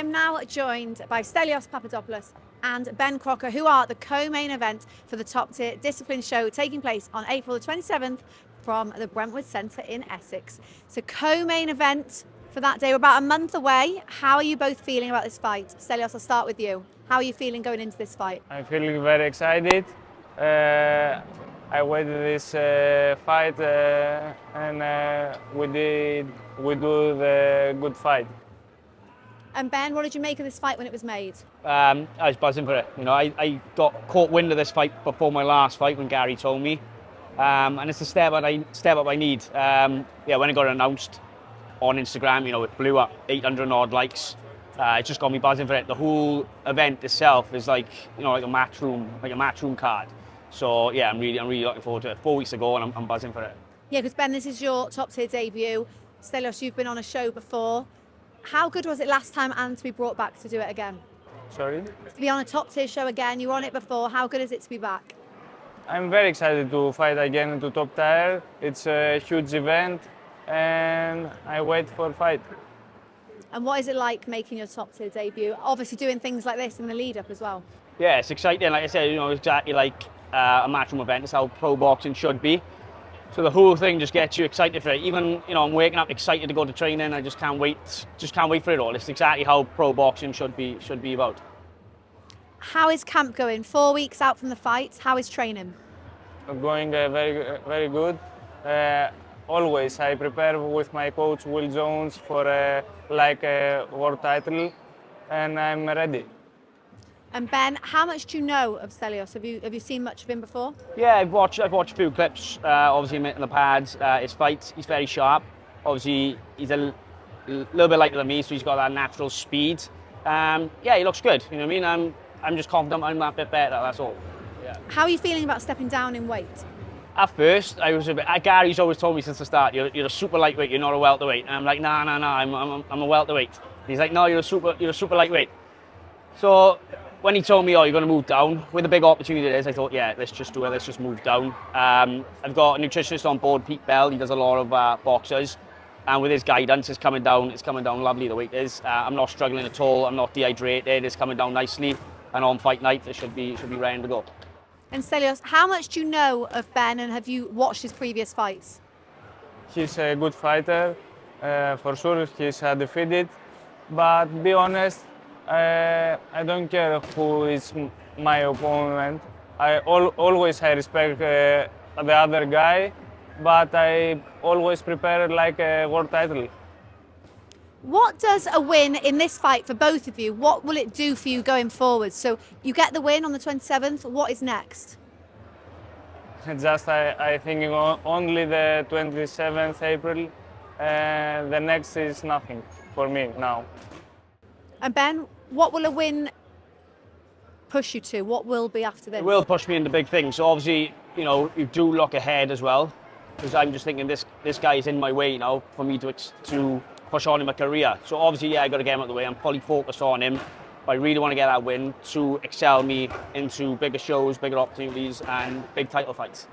am now joined by Stelios Papadopoulos and Ben Croker, who are the co-main event for the top tier discipline show taking place on April the 27th from the Brentwood Centre in Essex. So co-main event for that day. We're about a month away. How are you both feeling about this fight? Stelios, I'll start with you. How are you feeling going into this fight? I'm feeling very excited. I waited this fight and we do the good fight. And Ben, what did you make of this fight when it was made? I was buzzing for it. You know, I got caught wind of this fight before my last fight when Gary told me, and it's the step up I need. When it got announced on Instagram, you know, it blew up 800 odd likes. It just got me buzzing for it. The whole event itself is like, you know, like a matchroom card. So yeah, I'm really looking forward to it. 4 weeks ago, and I'm buzzing for it. Yeah, because Ben, this is your top tier debut. Stelios, you've been on a show before. How good was it last time and to be brought back to do it again? Sorry? To be on a top tier show again, you were on it before. How good is it to be back? I'm very excited to fight again into top tier. It's a huge event and I wait for a fight. And what is it like making your top tier debut? Obviously doing things like this in the lead up as well. Yeah, it's exciting. Like I said, you know, exactly like a matchroom event. It's how pro boxing should be. So the whole thing just gets you excited for it. Even, you know, I'm waking up excited to go to training. I just can't wait for it all. It's exactly how pro boxing should be about. How is camp going? 4 weeks out from the fight. How is training? Going very good. Always I prepare with my coach Will Jones for a world title, and I'm ready. And Ben, how much do you know of Stelios? Have you seen much of him before? Yeah, I've watched a few clips. Obviously, him in the pads, his fights. He's very sharp. Obviously, he's a little bit lighter than me, so he's got that natural speed. Yeah, he looks good. You know what I mean? I'm just confident I'm that bit better. That's all. Yeah. How are you feeling about stepping down in weight? At first, I was a bit. Gary's always told me since the start, you're a super lightweight. You're not a welterweight. And I'm like, nah. I'm a welterweight. He's like, no, you're a super lightweight. So when he told me, oh, you're going to move down, with a big opportunity it is, I thought, yeah, let's just do it. Let's just move down. I've got a nutritionist on board, Pete Bell. He does a lot of boxers, and with his guidance, it's coming down lovely. The weight is. I'm not struggling at all. I'm not dehydrated. It's coming down nicely, and on fight night, it should be ready to go. And Stelios, how much do you know of Ben, and have you watched his previous fights? He's a good fighter, for sure. He's undefeated, but to be honest, I don't care who is my opponent. Always respect the other guy, but I always prepare like a world title. What does a win in this fight for both of you, what will it do for you going forward? So you get the win on the 27th, what is next? Just I think only the 27th April, the next is nothing for me now. And Ben, what will a win push you to? What will be after this? It will push me into big things. So obviously, you know, you do look ahead as well, because I'm just thinking this guy is in my way now for me to push on in my career. So obviously, yeah, I got to get him out of the way. I'm fully focused on him. But I really want to get that win to excel me into bigger shows, bigger opportunities, and big title fights.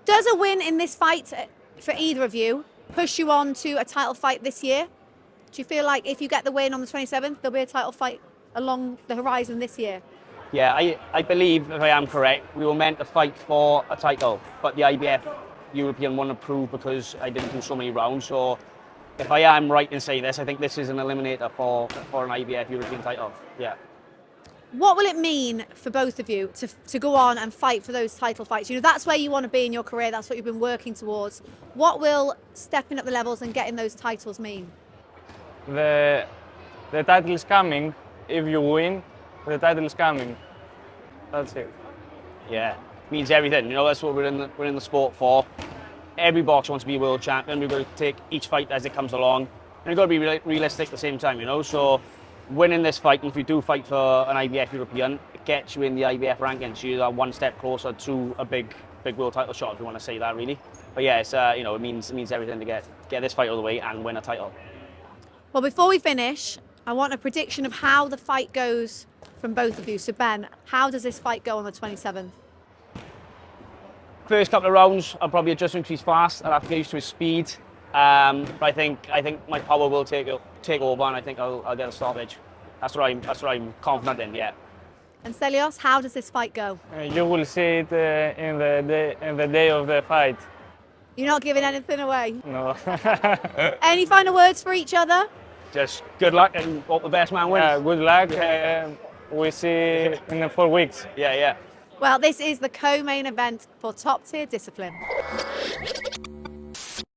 Does a win in this fight for either of you push you on to a title fight this year? Do you feel like if you get the win on the 27th, there'll be a title fight along the horizon this year? Yeah, I believe, if I am correct, we were meant to fight for a title, but the IBF European won approved because I didn't do so many rounds. So if I am right in saying this, I think this is an eliminator for an IBF European title. Yeah. What will it mean for both of you to go on and fight for those title fights? You know, that's where you want to be in your career. That's what you've been working towards. What will stepping up the levels and getting those titles mean? The title is coming. If you win, the title is coming. That's it. Yeah, it means everything. You know, that's what we're in the sport for. Every boxer wants to be a world champion. We've got to take each fight as it comes along, and we've got to be realistic at the same time. You know, so winning this fight, and if you do fight for an IBF European, it gets you in the IBF rankings. So you're one step closer to a big world title shot, if you want to say that, really. But yeah, it's you know, it means everything to get this fight all the way and win a title. Well, before we finish, I want a prediction of how the fight goes from both of you. So Ben, how does this fight go on the 27th? First couple of rounds, I'll probably adjust him to his fast. I'll have to get used to his speed. But I think my power will take take over, and I think I'll get a stoppage. That's what I'm confident in. Yeah. And Stelios, how does this fight go? You will see it in the day of the fight. You're not giving anything away. No. Any final words for each other? Just good luck and hope the best man wins. Good luck. We see in 4 weeks. Yeah, yeah. Well, this is the co-main event for top tier discipline.